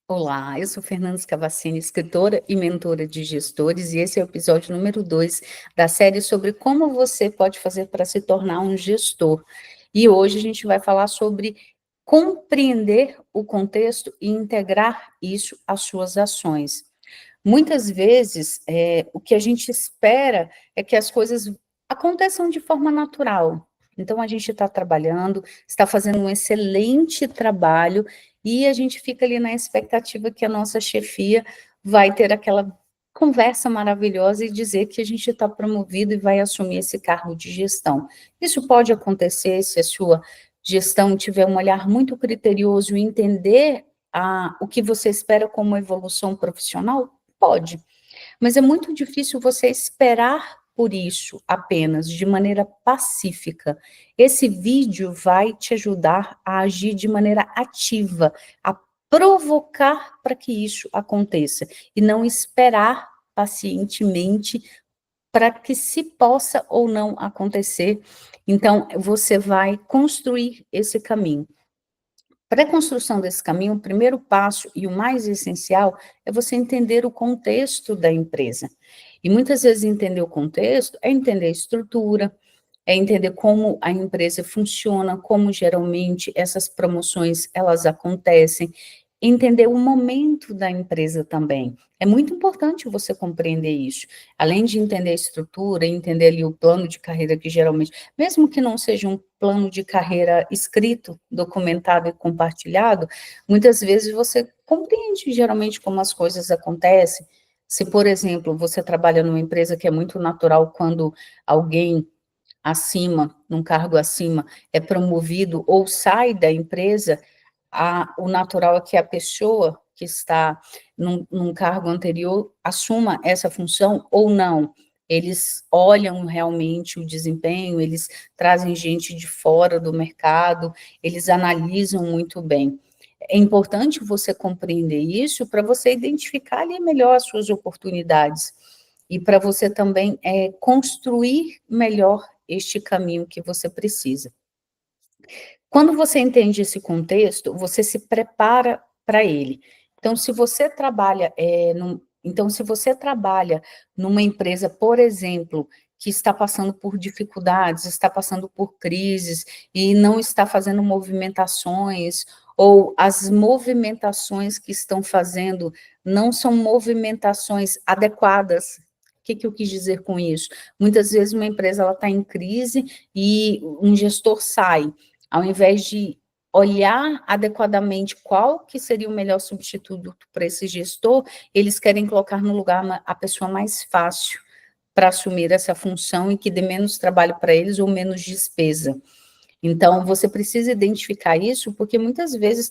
Olá, eu sou Fernanda Scavacini, escritora e mentora de gestores, e esse é o episódio número 2 da série sobre como você pode fazer para se tornar um gestor. E hoje a gente vai falar sobre compreender o contexto e integrar isso às suas ações. Muitas vezes, o que a gente espera é que as coisas aconteçam de forma natural. Então, a gente está trabalhando, está fazendo um excelente trabalho, e a gente fica ali na expectativa que a nossa chefia vai ter aquela conversa maravilhosa e dizer que a gente está promovido e vai assumir esse cargo de gestão. Isso pode acontecer se a sua gestão tiver um olhar muito criterioso e entender o que você espera como evolução profissional? Pode, mas é muito difícil você esperar por isso apenas, de maneira pacífica. Esse vídeo vai te ajudar a agir de maneira ativa, a provocar para que isso aconteça, e não esperar pacientemente para que se possa ou não acontecer. Então, você vai construir esse caminho. Para a construção desse caminho, o primeiro passo e o mais essencial é você entender o contexto da empresa. E muitas vezes entender o contexto é entender a estrutura, é entender como a empresa funciona, como geralmente essas promoções elas acontecem, entender o momento da empresa também. É muito importante você compreender isso. Além de entender a estrutura, entender ali o plano de carreira que geralmente, mesmo que não seja um plano de carreira escrito, documentado e compartilhado, muitas vezes você compreende geralmente como as coisas acontecem. Se, por exemplo, você trabalha numa empresa que é muito natural quando alguém acima, num cargo acima, é promovido ou sai da empresa, o natural é que a pessoa que está num cargo anterior assuma essa função ou não. Eles olham realmente o desempenho, eles trazem gente de fora do mercado, eles analisam muito bem. É importante você compreender isso para você identificar ali melhor as suas oportunidades e para você também construir melhor este caminho que você precisa. Quando você entende esse contexto, você se prepara para ele. Então, se você trabalha, se você trabalha numa empresa, por exemplo, que está passando por dificuldades, está passando por crises e não está fazendo movimentações, ou as movimentações que estão fazendo não são movimentações adequadas. O que que eu quis dizer com isso? Muitas vezes uma empresa está em crise e um gestor sai, ao invés de olhar adequadamente qual que seria o melhor substituto para esse gestor, eles querem colocar no lugar a pessoa mais fácil para assumir essa função e que dê menos trabalho para eles ou menos despesa. Então, você precisa identificar isso, porque muitas vezes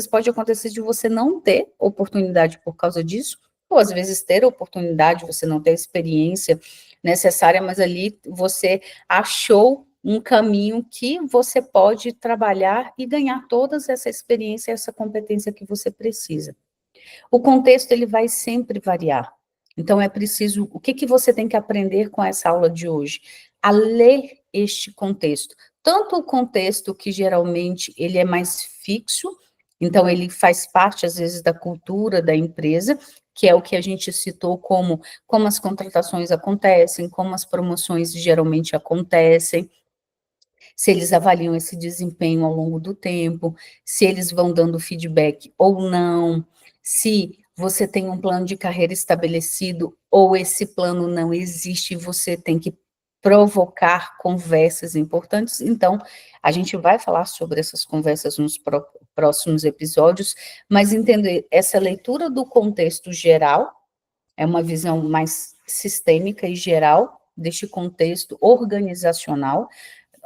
pode acontecer de você não ter oportunidade por causa disso, ou às vezes ter oportunidade, você não ter a experiência necessária, mas ali você achou um caminho que você pode trabalhar e ganhar toda essa experiência, essa competência que você precisa. O contexto, ele vai sempre variar. Então, é preciso, o que que você tem que aprender com essa aula de hoje? A ler este contexto. Tanto o contexto que geralmente ele é mais fixo, então ele faz parte, às vezes, da cultura da empresa, que é o que a gente citou como as contratações acontecem, como as promoções geralmente acontecem, se eles avaliam esse desempenho ao longo do tempo, se eles vão dando feedback ou não, se você tem um plano de carreira estabelecido ou esse plano não existe e você tem que provocar conversas importantes. Então, a gente vai falar sobre essas conversas nos próximos episódios, mas entender essa leitura do contexto geral, é uma visão mais sistêmica e geral deste contexto organizacional,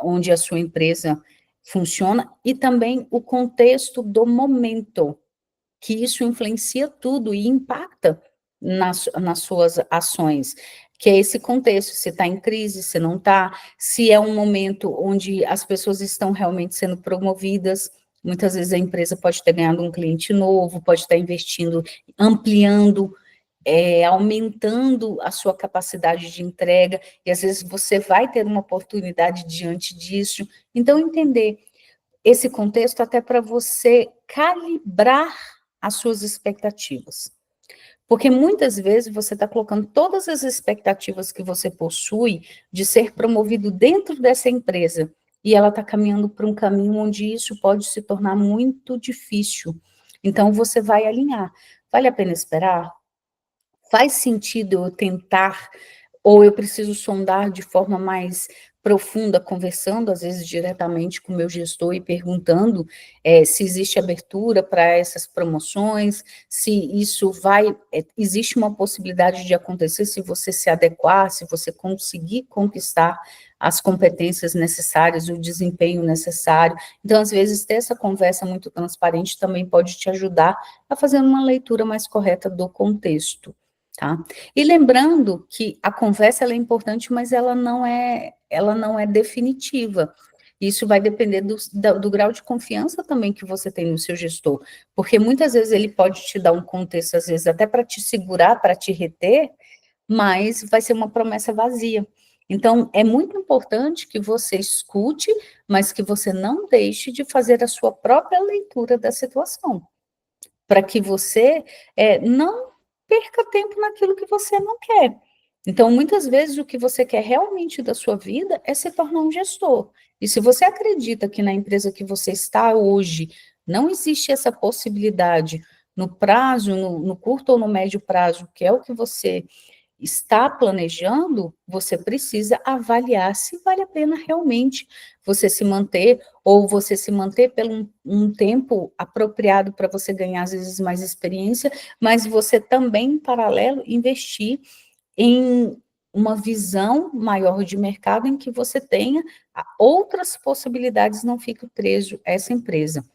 onde a sua empresa funciona, e também o contexto do momento, que isso influencia tudo e impacta nas suas ações, que é esse contexto, se está em crise, se não está, se é um momento onde as pessoas estão realmente sendo promovidas, muitas vezes a empresa pode estar ganhando um cliente novo, pode estar investindo, ampliando, aumentando a sua capacidade de entrega, e às vezes você vai ter uma oportunidade diante disso. Então, entender esse contexto até para você calibrar as suas expectativas. Porque muitas vezes você está colocando todas as expectativas que você possui de ser promovido dentro dessa empresa, e ela está caminhando para um caminho onde isso pode se tornar muito difícil. Então, você vai alinhar. Vale a pena esperar? Faz sentido eu tentar, ou eu preciso sondar de forma mais profunda, conversando, às vezes, diretamente com o meu gestor e perguntando se existe abertura para essas promoções, se isso vai, existe uma possibilidade de acontecer se você se adequar, se você conseguir conquistar as competências necessárias, o desempenho necessário. Então, às vezes, ter essa conversa muito transparente também pode te ajudar a fazer uma leitura mais correta do contexto. Tá? E lembrando que a conversa ela é importante, mas ela não é definitiva. Isso vai depender do grau de confiança também que você tem no seu gestor, porque muitas vezes ele pode te dar um contexto, às vezes até para te segurar, para te reter, mas vai ser uma promessa vazia. Então, é muito importante que você escute, mas que você não deixe de fazer a sua própria leitura da situação, para que você não perca tempo naquilo que você não quer. Então, muitas vezes, o que você quer realmente da sua vida é se tornar um gestor. E se você acredita que na empresa que você está hoje não existe essa possibilidade no prazo, no curto ou no médio prazo, que é o que você está planejando, você precisa avaliar se vale a pena realmente você se manter, ou você se manter por um tempo apropriado para você ganhar, às vezes, mais experiência, mas você também, em paralelo, investir em uma visão maior de mercado em que você tenha outras possibilidades, não fique preso a essa empresa.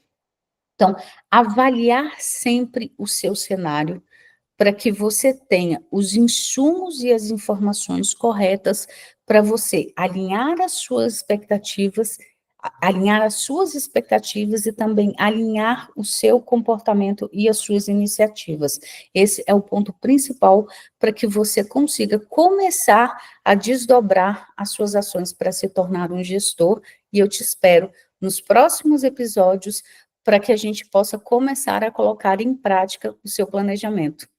Então, avaliar sempre o seu cenário, para que você tenha os insumos e as informações corretas para você alinhar as suas expectativas e também alinhar o seu comportamento e as suas iniciativas. Esse é o ponto principal para que você consiga começar a desdobrar as suas ações para se tornar um gestor, e eu te espero nos próximos episódios para que a gente possa começar a colocar em prática o seu planejamento.